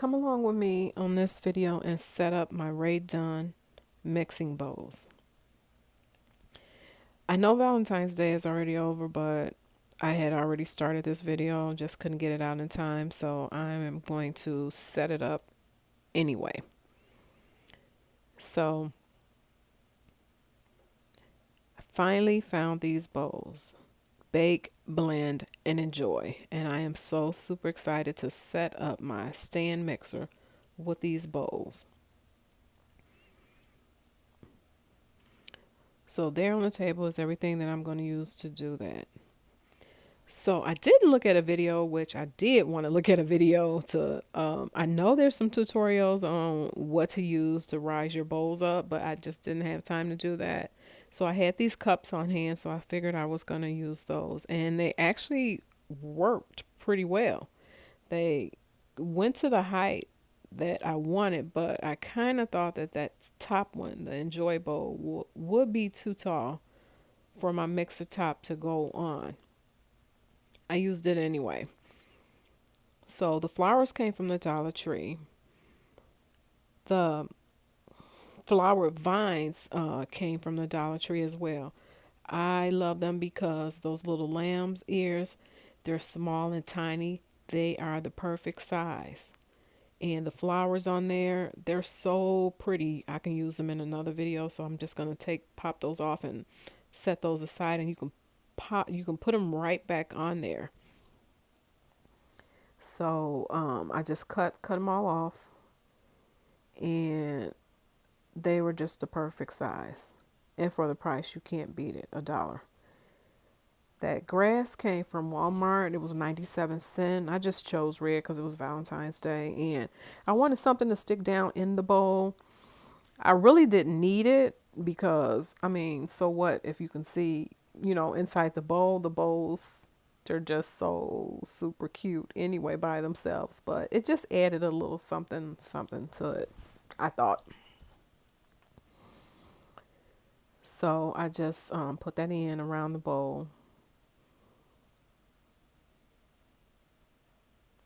Come along with me on this video and set up my Dunn mixing bowls. I know Valentine's Day is already over, but I had already started this video, just couldn't get it out in time, so I am going to set it up anyway. So I finally found these bowls. Bake, blend, and enjoy. And I am so super excited to set up my stand mixer with these bowls. So there on the table is everything that I'm going to use to do that. So I did look at a video, which I did want to look at a video to, I know there's some tutorials on what to use to rise your bowls up, but I just didn't have time to do that. So I had these cups on hand, so I figured I was going to use those. And they actually worked pretty well. They went to the height that I wanted, but I kind of thought that that top one, the Enjoy Bowl, would be too tall for my mixer top to go on. I used it anyway. So the flowers came from the Dollar Tree. The flower vines came from the Dollar Tree as well. I love them because those little lamb's ears, they're small and tiny. They are the perfect size. And the flowers on there, they're so pretty. I can use them in another video, so I'm just going to pop those off and set those aside, and you can put them right back on there. So I just cut them all off, and they were just the perfect size. And for the price, you can't beat it, $1. That grass came from Walmart. It was 97 cents. I just chose red because it was Valentine's Day, and I wanted something to stick down in the bowl. I really didn't need it because, I mean, so what if you can see, inside the bowl, the bowls, they're just so super cute anyway by themselves, but it just added a little something to it, I thought. So I just put that in around the bowl.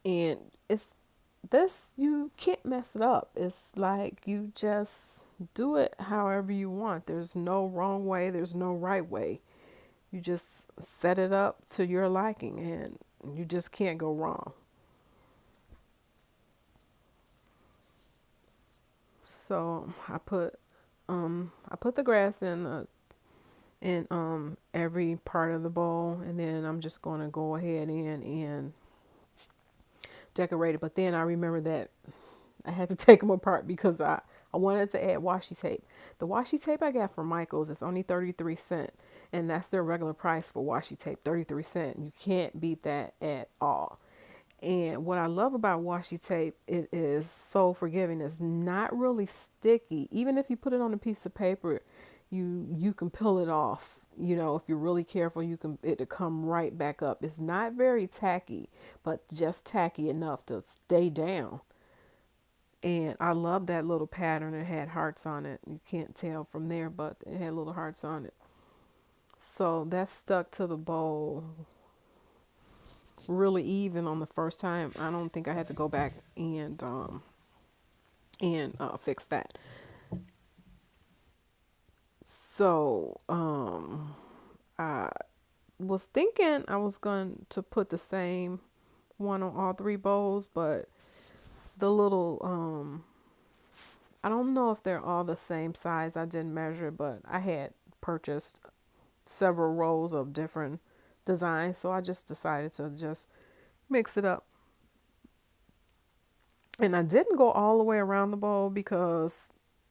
And it's this, you can't mess it up. It's like you just do it however you want. There's no wrong way, there's no right way. You just set it up to your liking, and you just can't go wrong. So I put the grass in every part of the bowl, and then I'm just going to go ahead and decorate it. But then I remember that I had to take them apart because I wanted to add washi tape. The washi tape I got from Michael's is only 33 cents, and that's their regular price for washi tape, 33 cents. You can't beat that at all. And what I love about washi tape, it is so forgiving. It's not really sticky. Even if you put it on a piece of paper, you can peel it off. If you're really careful, it'll come right back up. It's not very tacky, but just tacky enough to stay down. And I love that little pattern. It had hearts on it. You can't tell from there, but it had little hearts on it. So that stuck to the bowl really even on the first time. I don't think I had to go back and fix that. So I was thinking I was going to put the same one on all three bowls, but the little I don't know if they're all the same size. I didn't measure, but I had purchased several rolls of different designs, so I just decided to just mix it up. And I didn't go all the way around the bowl because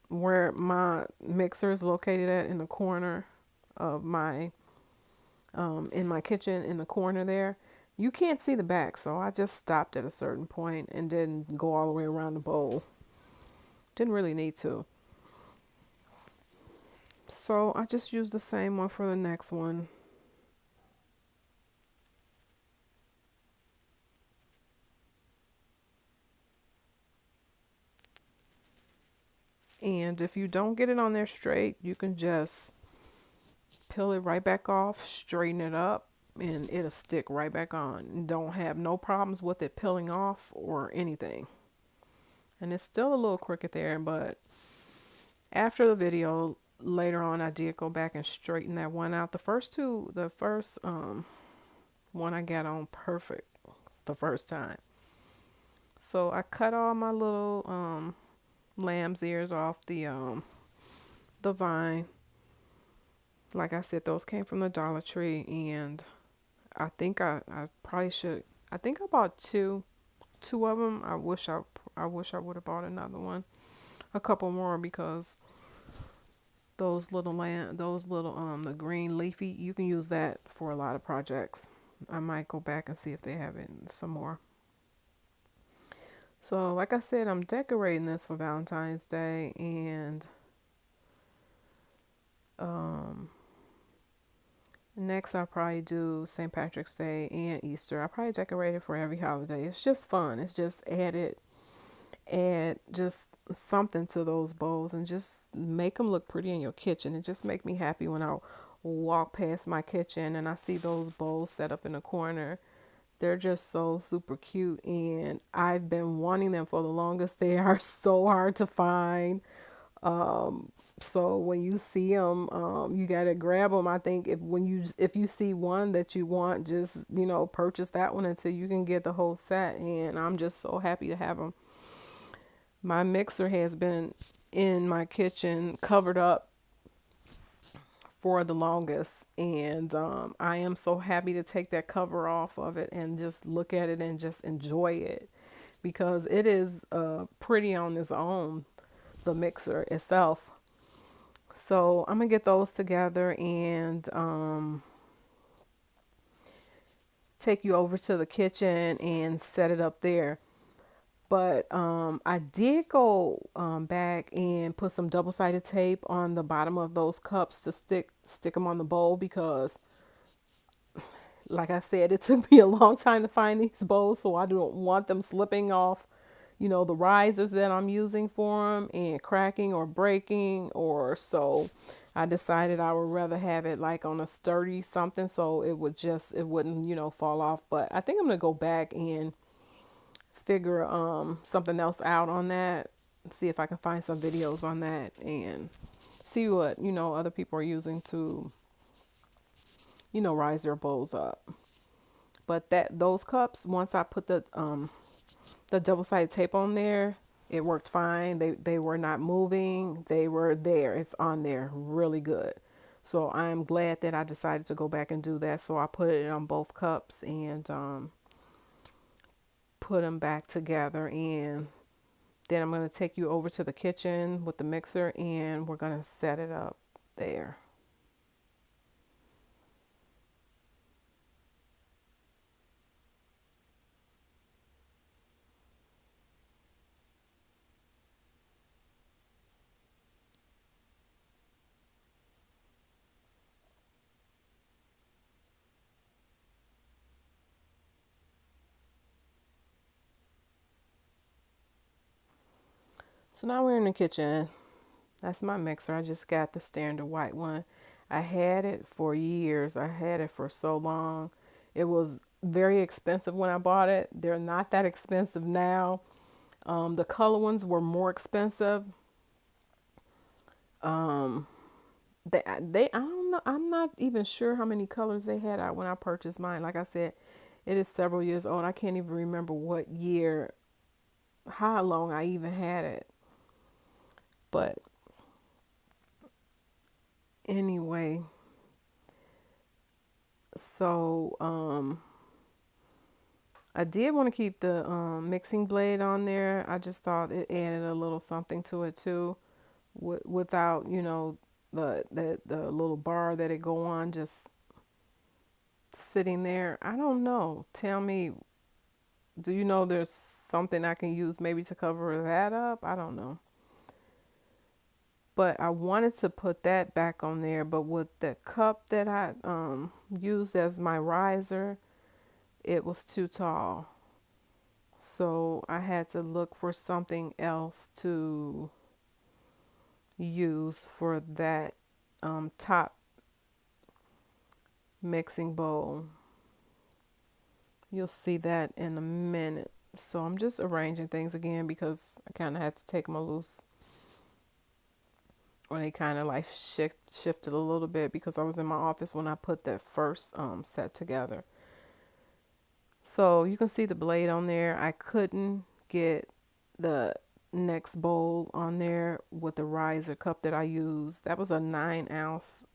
where my mixer is located at in the corner of my in my kitchen in the corner there, you can't see the back, so I just stopped at a certain point and didn't go all the way around the bowl. Didn't really need to. So I just used the same one for the next one. And if you don't get it on there straight, you can just peel it right back off, straighten it up, and it'll stick right back on. Don't have no problems with it peeling off or anything. and it's still a little crooked there, but after the video later on I did go back and straighten that one out. The first one I got on perfect the first time. So I cut all my little lamb's ears off the vine. Like I said, those came from the Dollar Tree, and I probably should. I think I bought two of them. I wish I would have bought another one, a couple more, because those little the green leafy, you can use that for a lot of projects. I might go back and see if they have it some more. So like I said, I'm decorating this for Valentine's Day, and um next I'll probably do St. Patrick's Day and Easter. I probably decorate it for every holiday. It's just fun. It's just add just something to those bowls and just make them look pretty in your kitchen. It just make me happy when I walk past my kitchen and I see those bowls set up in the corner. They're just so super cute, and I've been wanting them for the longest. They are so hard to find. So when you see them, you gotta grab them. I think if you see one that you want, just purchase that one until you can get the whole set. And I'm just so happy to have them. My mixer has been in my kitchen covered up for the longest, and I am so happy to take that cover off of it and just look at it and just enjoy it, because it is pretty on its own, the mixer itself. So I'm gonna get those together and take you over to the kitchen and set it up there. But I did go back and put some double-sided tape on the bottom of those cups to stick them on the bowl, because like I said, it took me a long time to find these bowls, so I don't want them slipping off, the risers that I'm using for them and cracking or breaking, or so I decided I would rather have it like on a sturdy something, so it wouldn't, fall off. But I think I'm gonna go back and figure something else out on that, see if I can find some videos on that and see what, other people are using to, rise their bowls up. But those cups, once I put the double-sided tape on there, it worked fine. They were not moving. They were there. It's on there really good. So I'm glad that I decided to go back and do that. So I put it on both cups and put them back together, and then I'm going to take you over to the kitchen with the mixer, and we're going to set it up there. So now we're in the kitchen. That's my mixer. I just got the standard white one. I had it for years. I had it for so long. It was very expensive when I bought it. They're not that expensive now. The color ones were more expensive. Um, I don't know. I'm not even sure how many colors they had out when I purchased mine. Like I said, it is several years old. I can't even remember what year, how long I even had it. But anyway, so I did want to keep the mixing blade on there. I just thought it added a little something to it too, without the little bar that it go on just sitting there. I don't know. Tell me, do you know there's something I can use maybe to cover that up? I don't know. But I wanted to put that back on there, but with the cup that I used as my riser, it was too tall. So I had to look for something else to use for that top mixing bowl. You'll see that in a minute. So I'm just arranging things again because I kind of had to take them loose. Or they kind of like shifted a little bit because I was in my office when I put that first set together. So you can see the blade on there. I couldn't get the next bowl on there with the riser cup that I used. That was a 9 ounce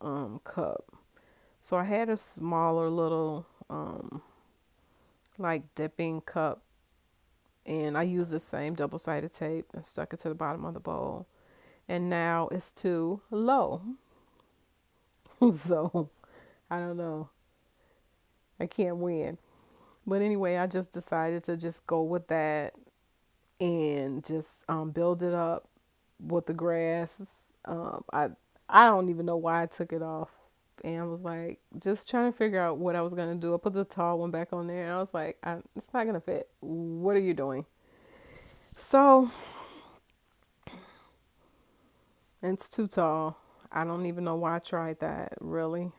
cup. So I had a smaller little like dipping cup, and I used the same double-sided tape and stuck it to the bottom of the bowl. And now it's too low. So I don't know. I can't win. But anyway, I just decided to just go with that and just build it up with the grass. I don't even know why I took it off. And I was like, just trying to figure out what I was going to do. I put the tall one back on there. And I was like, it's not going to fit. What are you doing? So it's too tall. I don't even know why I tried that, really.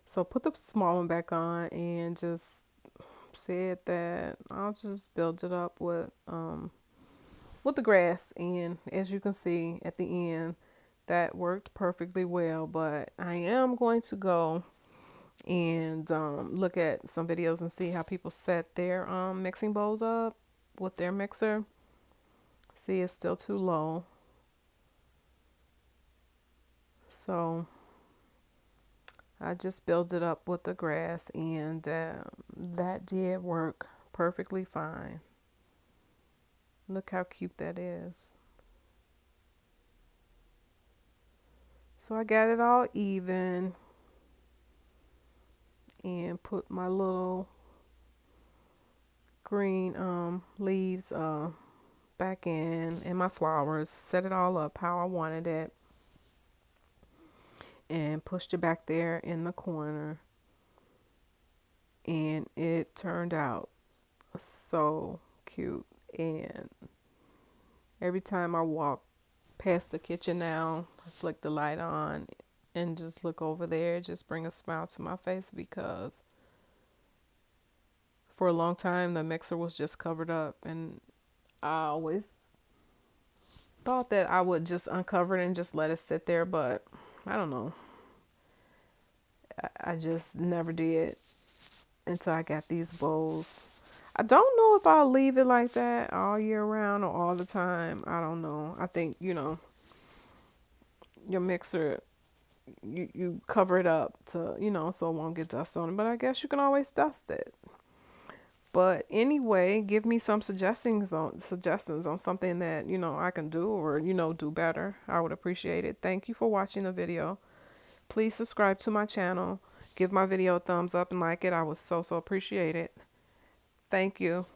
So put the small one back on and just said that I'll just build it up with the grass. And as you can see at the end, that worked perfectly well. But I am going to go and look at some videos and see how people set their mixing bowls up with their mixer. See, it's still too low. So I just built it up with the grass, and that did work perfectly fine. Look how cute that is. So I got it all even and put my little green leaves back in and my flowers, set it all up how I wanted it, and pushed it back there in the corner, and it turned out so cute. And every time I walk past the kitchen now, I flick the light on and just look over there, just bring a smile to my face, because for a long time the mixer was just covered up, and I always thought that I would just uncover it and just let it sit there, but I don't know. I just never did until I got these bowls. I don't know if I'll leave it like that all year round or all the time. I don't know. I think, your mixer, you cover it up to, so it won't get dust on it. But I guess you can always dust it. But anyway, give me some suggestions on something that, I can do, or, do better. I would appreciate it. Thank you for watching the video. Please subscribe to my channel. Give my video a thumbs up and like it. I would so appreciate it. Thank you.